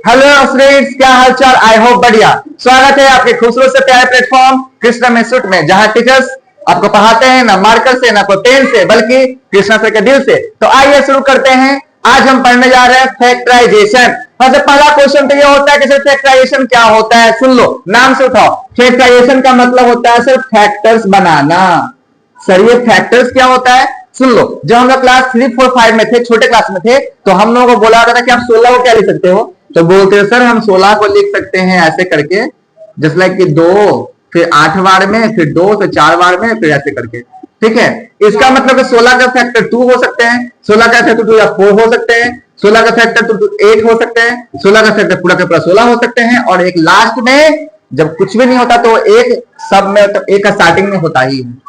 Hello students, क्या हालचाल। I hope बढ़िया। स्वागत है आपके खूबसूरत से प्यारे प्लेटफॉर्म कृष्णा इंस्टीट्यूट में, जहां टीचर्स आपको पढ़ाते हैं ना मार्कर से ना कोई पेन से, बल्कि कृष्णा सर के दिल से। तो आइए शुरू करते हैं। आज हम पढ़ने जा रहे हैं फैक्टराइजेशन। सबसे पहला क्वेश्चन तो ये होता है कि सर फैक्टराइजेशन क्या होता है। सुन लो, नाम से उठाओ। फैक्टराइजेशन का मतलब होता है सर फैक्टर्स बनाना। सर ये फैक्टर्स क्या होता है, सुन लो। जब हम लोग क्लास 3, 4, 5 में थे, छोटे क्लास में थे, तो हम लोगों को बोला जाता था कि आप 16 को क्या लिख सकते हो। तो बोलते हैं सर हम 16 को लिख सकते हैं ऐसे करके, जस्ट लाइक कि 2 फिर 8 बार में, फिर 2 फिर 4 बार में, फिर ऐसे करके। ठीक है, इसका मतलब 16 का फैक्टर 2 हो सकते हैं, 16 का फैक्टर 2 या 4 हो सकते हैं, 16 का फैक्टर 8 हो सकते हैं, 16 का फैक्टर पूरा का पूरा 16 हो सकते हैं, और एक लास्ट में जब कुछ भी नहीं होता तो एक सब में, तो एक स्टार्टिंग में होता ही है।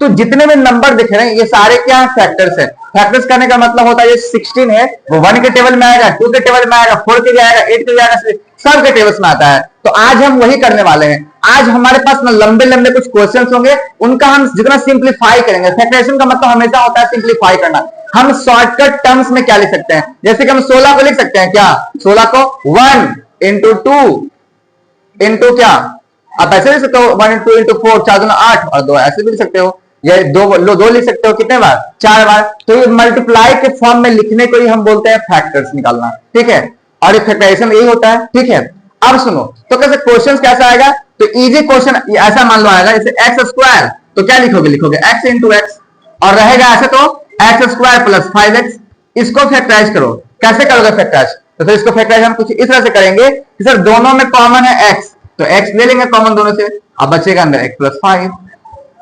तो जितने में नंबर दिख रहे हैं ये सारे क्या फैक्टर्स है। फैक्टर्स करने का मतलब होता है ये 16 है, वो 1 के टेबल में आएगा, 2 के टेबल में आएगा, 4 के जाएगा, 8 के जाएगा, सब के टेबल्स में आता है। तो आज हम वही करने वाले हैं। आज हमारे पास ना लंबे लंबे कुछ क्वेश्चंस होंगे, उनका हम जितना सिंप्लीफाई करेंगे। फैक्टराइजेशन का मतलब हमेशा होता है सिंप्लीफाई करना। हम शॉर्टकट टर्म्स में क्या लिख सकते हैं, जैसे कि हम 16 को लिख सकते हैं क्या, 16 को 1 इंटू 2 इंटू क्या, आप ऐसे लिख सकते हो 1 इंटू 4, 4 दूना 8, और 2 ऐसे भी लिख सकते हो। ये 2 लिख सकते हो कितने बार, 4 बार। तो ये मल्टीप्लाई के फॉर्म में लिखने को ही हम बोलते हैं फैक्टर्स निकालना। ठीक है, और ये फैक्टराइजेशन यही होता है। ठीक है, अब सुनो तो कैसे क्वेश्चन कैसा आएगा। तो इजी क्वेश्चन ऐसा मान लो आएगा, जैसे एक्स स्क्वायर, तो क्या लिखोगे, लिखोगे एक्स इंटू एक्स, और रहेगा ऐसे तो एक्स स्क्वायर प्लस 5x। इसको फैक्टराइज करो। कैसे करोगे फैक्टराइज, तो फिर इसको फैक्टराइज हम कुछ इस तरह से करेंगे कि सर दोनों में कॉमन है x, तो x ले लेंगे कॉमन दोनों से, अब बचेगा अंदर x प्लस 5।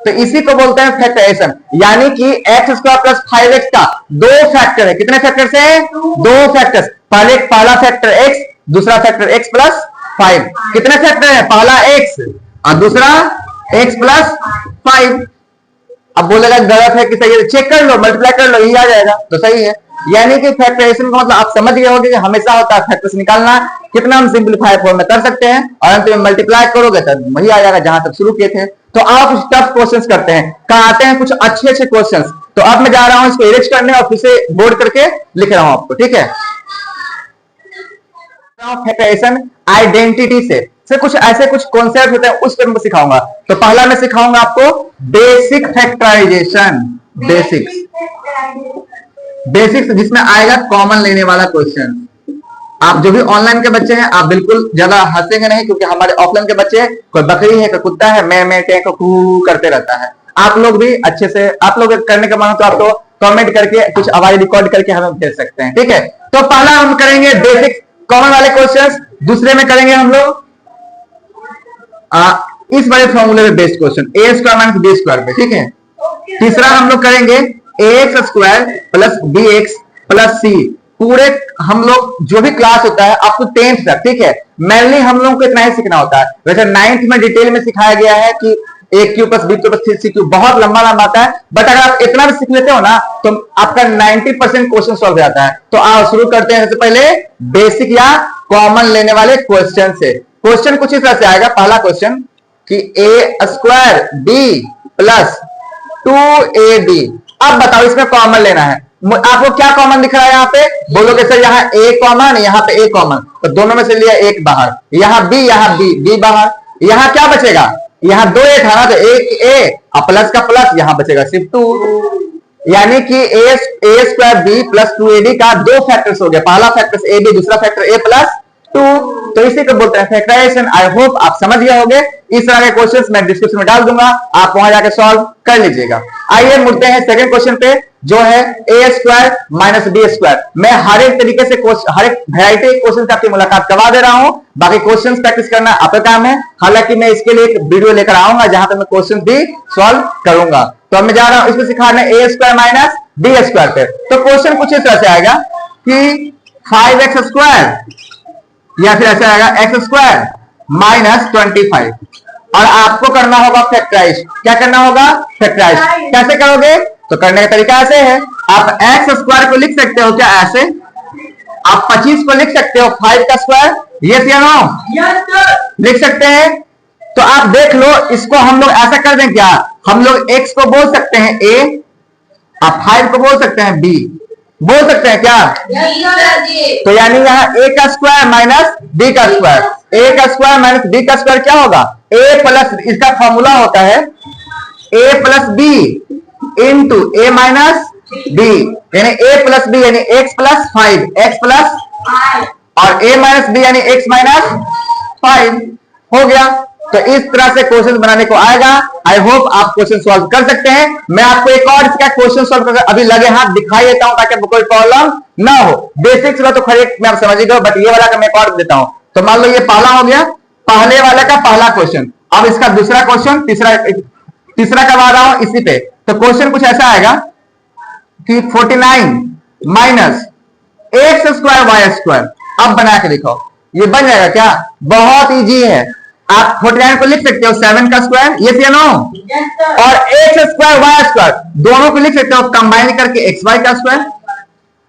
तो इसी को बोलते हैं फैक्टराइजेशन, यानी कि एक्स स्क्वायर प्लस 5x का 2 फैक्टर है। कितने फैक्टर्स है, 2 फैक्टर्स। पहला फैक्टर x, दूसरा फैक्टर x प्लस 5। कितने फैक्टर है, पहला x और दूसरा x प्लस 5। अब बोलेगा गलत है कि सही है, चेक कर लो, मल्टीप्लाई कर लो, यही आ जाएगा तो सही है। यानी कि फैक्टराइजेशन का मतलब आप समझ गए होंगे कि हमेशा होता है फैक्टर्स निकालना। कितना हम सिंपलीफाई फॉर्म में कर सकते हैं, और अंत में मल्टीप्लाई करोगे तो वही आ जाएगा जहां तक शुरू किए थे। तो आप कुछ टफ क्वेश्चंस करते हैं, कहाँ आते हैं कुछ अच्छे अच्छे क्वेश्चंस। तो अब मैं जा रहा हूं इसको इरेज करने और फिर से बोर्ड करके लिख रहा हूं आपको। ठीक है, फैक्टराइजेशन आइडेंटिटी से कुछ ऐसे कुछ कॉन्सेप्ट होते हैं, उस पर मैं सिखाऊंगा। तो पहला मैं सिखाऊंगा आपको बेसिक फैक्टराइजेशन। बेसिक्स जिसमें आएगा कॉमन लेने वाला क्वेश्चन। आप जो भी ऑनलाइन के बच्चे हैं आप बिल्कुल ज्यादा हंसेंगे नहीं, क्योंकि हमारे ऑफलाइन के बच्चे कोई बकरी है, कोई कुत्ता है, मैं कू करते रहता है। आप लोग भी अच्छे से, आप लोग करने का मानो तो आप तो कमेंट करके कुछ आवाज रिकॉर्ड करके हमें भेज सकते हैं। ठीक है, तो पहला हम करेंगे बेसिक कॉमन वाले क्वेश्चन, दूसरे में करेंगे हम लोग इस वाले फॉर्मूले में बेस्ड क्वेश्चन, ए स्क्वायर माइनस बी स्क्वायर पे। ठीक है, तीसरा हम लोग करेंगे ax square plus bx plus c। पूरे हम लोग जो भी क्लास होता है आपको 10th तक, ठीक है, मेनली हम लोगों को इतना ही सीखना होता है। वैसे 9th में डिटेल में सिखाया गया है कि a cube plus b cube plus c cube बहुत लंबा लंबा आता है, बट अगर आप इतना भी सीख लेते हो ना तो आपका 90% क्वेश्चन सॉल्व हो जाता है। तो आओ शुरू करते हैं। सबसे पहले बेसिक या कॉमन लेने वाले क्वेश्चन से। क्वेश्चन कुछ इस तरह से आएगा। पहला क्वेश्चन कि a square b plus 2ab। अब बताओ इसमें कॉमन लेना है, आपको क्या कॉमन दिख रहा है यहाँ पे, बोलोगे सर यहाँ a कॉमन, यहाँ पे a कॉमन, तो दोनों में से लिया एक बाहर, यहाँ b बाहर, यहाँ क्या बचेगा, यहाँ 2a था ना, तो एक a प्लस का प्लस, यहाँ बचेगा सिर्फ 2। यानी कि a square b plus 2ab का 2 फैक्टर्स हो गया। पहला फैक्टर ab, दूसरा फैक्टर a प्लस 2। तो इसी को बोलते हैं फैक्टराइजेशन। आई होप आप समझ गए होंगे। इस तरह के क्वेश्चंस मैं डिस्क्रिप्शन में डाल दूंगा, आप वहां जाकर सॉल्व कर लीजिएगा। आइए मुड़ते हैं सेकंड क्वेश्चन पे, जो है ए स्क्वायर माइनस बी स्क्वायर। मैं हर एक तरीके से हर एक वैरायटी क्वेश्चन से आपकी मुलाकात करवा दे रहा हूं। बाकी क्वेश्चन प्रैक्टिस करना आपका काम है। हालांकि मैं इसके लिए एक वीडियो लेकर आऊंगा जहां पे मैं क्वेश्चन भी सॉल्व करूंगा। तो अब मैं जा रहा हूं इसमें सिखाने ए स्क्वायर माइनस बी स्क्वायर पे। तो क्वेश्चन कुछ इस तरह से आएगा कि 5x स्क्वायर, या फिर ऐसा आएगा एक्स स्क्वायर माइनस 25, और आपको करना होगा फैक्टराइज। क्या करना होगा, फैक्टराइज। कैसे करोगे, तो करने का तरीका ऐसे है, आप एक्स स्क्वायर को लिख सकते हो क्या ऐसे, आप 25 को लिख सकते हो 5 का स्क्वायर, यस या नो, लिख सकते हैं। तो आप देख लो, इसको हम लोग ऐसा कर दें क्या, हम लोग x को बोल सकते हैं a, आप 5 को बोल सकते हैं b, बोल सकते हैं क्या? तो यानी यहाँ a का स्क्वायर माइनस b का स्क्वायर, a का स्क्वायर माइनस b का स्क्वायर क्या होगा? a प्लस, इसका फॉर्मूला होता है a plus b into a minus b, यानी a प्लस b यानी x प्लस 5, x प्लस और a माइनस b यानी x माइनस 5 हो गया। तो इस तरह से क्वेश्चन बनाने को आएगा। आई होप आप क्वेश्चन सॉल्व कर सकते हैं। मैं आपको एक और इसका क्वेश्चन सॉल्व करके अभी लगे हाथ दिखाई देता हूं ताकि आपको कोई प्रॉब्लम ना हो। बेसिक्स वाला तो करेक्ट मैं आप समझ गए, बट ये वाला का मैं एक और देता हूं। तो मान लो ये पहला हो गया, पहले वाले का पहला क्वेश्चन। अब इसका दूसरा क्वेश्चन, तीसरा करवा रहा हूं इसी पे। तो क्वेश्चन कुछ ऐसा आएगा कि 49 minus X square Y square. अब बना के दिखाओ, ये बन जाएगा क्या? बहुत इजी है। आप 49 को लिख सकते हो 7 का स्क्वायर, ये या नो, और एक्स स्क्वायर वाई स्क्वायर दोनों को लिख सकते हो कंबाइन करके एक्स वाई का स्क्वायर।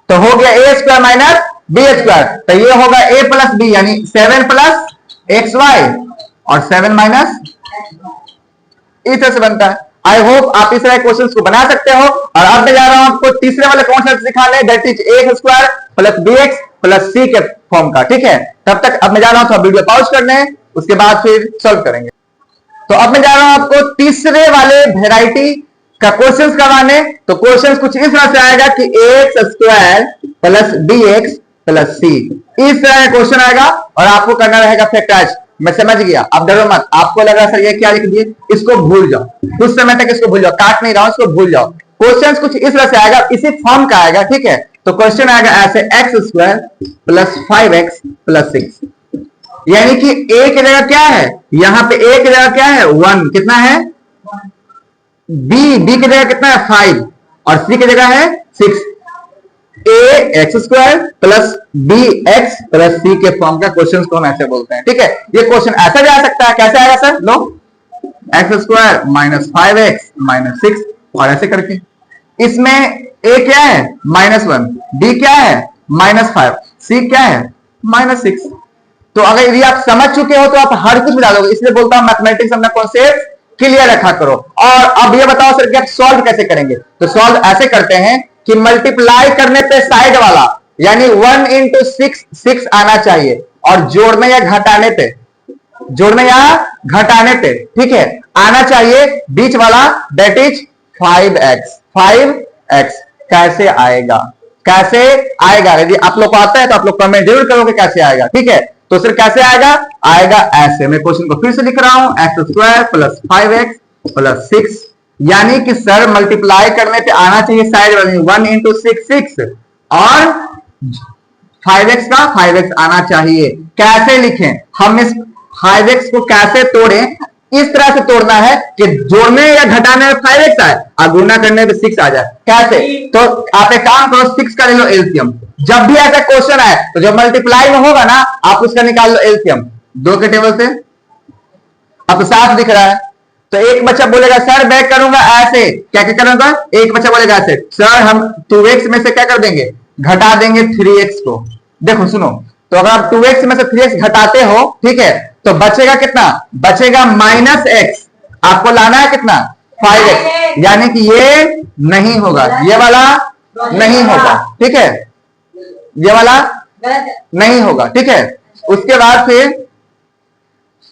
तो हो गया ए स्क्वायर माइनस बी स्क्वायर। तो ये होगा ए प्लस बी यानी 7 प्लस एक्स वाई और 7 माइनस, इस तरह से बनता है। आई होप आप इस तरह क्वेश्चन को बना सकते हो। और अब मैं जा रहा हूं आपको तीसरे वाले कॉन्सेप्ट सिखाने, that is A square plus B X plus C के फॉर्म का। ठीक है, तब तक अब मैं जा रहा हूं, तो वीडियो पॉज करने, उसके बाद फिर सॉल्व करेंगे। तो अब मैं जा रहा हूं आपको तीसरे वाले वेराइटी का क्वेश्चंस करवाने। तो क्वेश्चंस कुछ इस तरह से आएगा कि X square plus B X plus C, इस तरह का क्वेश्चन आएगा और आपको करना रहेगा फैक्टराइज। मैं समझ गया, आप डरो मत। आपको लग रहा सर ये क्या लिख दिए, इसको भूल जाओ, कुछ समय तक इसको भूल जाओ, काट नहीं रहा हूं, इसको भूल जाओ। क्वेश्चन कुछ इस तरह से आएगा, इसी फॉर्म का आएगा। ठीक है, तो क्वेश्चन आएगा ऐसे, x square plus 5x plus 6, यानी कि a की जगह क्या है, यहां पे a की जगह क्या है 1, कितना है b की जगह कितना है 5 और c की जगह है 6। a x square plus b x plus c के फॉर्म का क्वेश्चन को हम ऐसे बोलते हैं। ठीक है, ये क्वेश्चन ऐसा जा सकता है, कैसे आएगा सर? लो, X square minus 5x minus 6 और ऐसे करके। इसमें a क्या है -1, b क्या है -5, c क्या है -6। तो अगर यदि आप समझ चुके हो तो आप हर कुछ बता दोगे, इसलिए बोलता हूं मैथमेटिक्स अपना कॉन्सेप्ट क्लियर रखा करो। और अब ये बताओ सर कि आप सॉल्व कैसे करेंगे? तो सॉल्व ऐसे करते हैं कि मल्टीप्लाई करने पे साइड वाला यानी 1 इंटू 6 आना चाहिए, और जोड़ने या घटाने पे, जोड़ने या घटाने पे, ठीक है, आना चाहिए बीच वाला, दैट इज 5x। कैसे आएगा, कैसे आएगा? यदि आप लोग को आता है तो आप लोग कमेंट जरूर करोगे कैसे आएगा। ठीक है, तो सर कैसे आएगा? आएगा ऐसे। मैं क्वेश्चन को फिर से लिख रहा हूं, x square plus 5x plus 6, यानी कि सर मल्टीप्लाई करने पे आना चाहिए साइड वाली 1 इंटू 6 और 5x का 5x आना चाहिए। कैसे लिखें हम इस 5x को, कैसे तोड़ें? इस तरह से तोड़ना है कि जोड़ने या घटाने में 5x आए और गुना करने पे 6 आ जाए। कैसे? तो आप एक काम करो, 6 का ले लो एलसीएम। जब भी ऐसा क्वेश्चन आए तो जब मल्टीप्लाई में होगा ना, आप उसका निकाल लो एलसीएम 2 के टेबल से। अब तो साफ दिख रहा है। तो एक बच्चा बोलेगा सर मैं करूंगा ऐसे, क्या क्या करूंगा? एक बच्चा बोलेगा ऐसे, सर हम 2x में से क्या कर देंगे, घटा देंगे 3x को। देखो सुनो, तो अगर आप 2x में से 3x घटाते हो, ठीक है, तो बचेगा कितना? बचेगा -x। आपको लाना है कितना? 5x, यानी कि ये नहीं होगा, ये वाला नहीं होगा। ठीक है, ये वाला नहीं होगा। ठीक है, उसके बाद फिर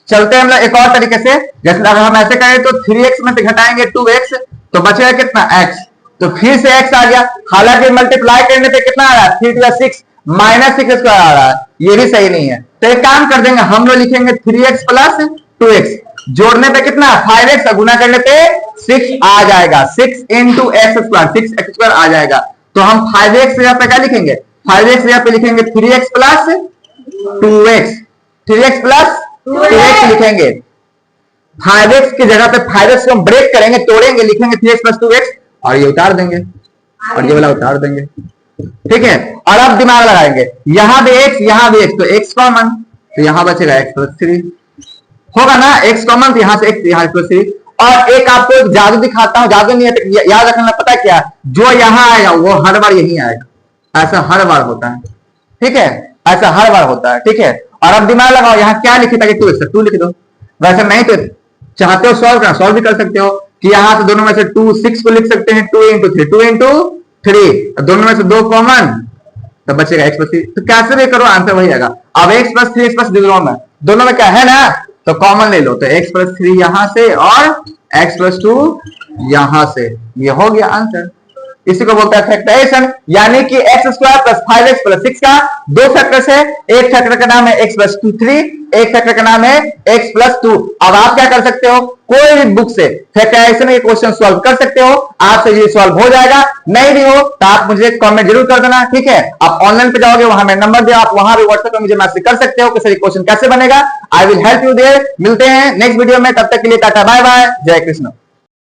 चलते हैं हम लोग एक और तरीके से। जैसे अगर हम ऐसे करें तो 3x में से घटाएंगे 2x, तो बचेगा कितना? x। तो फिर से x आ गया, हालांकि मल्टीप्लाई करने पे कितना आ रहा है, 3 to 6 -6 स्क्वायर आ रहा है, ये भी सही नहीं है। तो एक काम कर देंगे, हम लोग लिखेंगे 3x प्लस 2x, जोड़ने पे कितना 5x और गुना करने पे 6 आ जाएगा, 6 into X square, 6x square आ जाएगा। तो हम 5x यहाँ पे क्या लिखेंगे, 5x यहाँ पे लिखेंगे 3x plus 2x, 3x plus 2x लिखेंगे। 5x की जगह पे 5x को हम ब्रेक करेंगे, तोड़ेंगे, लिखेंगे 3x प्लस 2x और ये उतार देंगे और ये वाला उतार देंगे। ठीक है, और अब दिमाग लगाएंगे, यहां भी x यहां भी x, तो x कॉमन, तो यहां बचेगा x प्लस 3 होगा ना, x कॉमन, तो यहां से x यहां प्लस 3। और एक आपको एक जादू दिखाता हूं, जादू नहीं है, याद रखना, पता है क्या, जो यहां आएगा वो हर बार यही आएगा। ऐसा हर बार होता है। ठीक है, ऐसा हर बार होता है। ठीक है, और अब दिमाग लगाओ, यहाँ क्या लिखे ताकि 2 लिख दो। वैसे नहीं तो चाहते हो सॉल्व करना, सॉल्व भी कर सकते हो कि यहां से दोनों में से 2 6 को लिख सकते हैं, 2 इंटू 3, 2 इंटू 3, दोनों में से 2 कॉमन तो बचेगा x प्लस 3। तो कैसे भी करो आंसर वही आएगा। अब x प्लस 3 x प्लस दोनों में क्या है ना, तो कॉमन ले लो, तो x प्लस 3 यहां से और x प्लस 2 यहां से, ये हो गया आंसर। इसी को बोलते हैं फैक्टराइजेशन, यानी कि x square plus 5x plus 6 का 2 फैक्टर्स है। एक फैक्टर का नाम है x प्लस 3, एक फैक्टर का नाम है x प्लस 2। अब आप क्या कर सकते हो, कोई भी बुक से फैक्टराइजेशन के क्वेश्चन सॉल्व कर सकते हो, आपसे ये सॉल्व हो जाएगा। नहीं भी हो तो आप मुझे कमेंट जरूर कर देना, ठीक है। आप ऑनलाइन पे जाओगे, वहां मेरा नंबर दिया, आप वहां भी व्हाट्सएप पे मुझे मैसेज कर सकते हो कि सर क्वेश्चन कैसे बनेगा। I will help you there. मिलते हैं नेक्स्ट वीडियो में, तब तक के लिए टाटा बाय बाय, जय कृष्ण।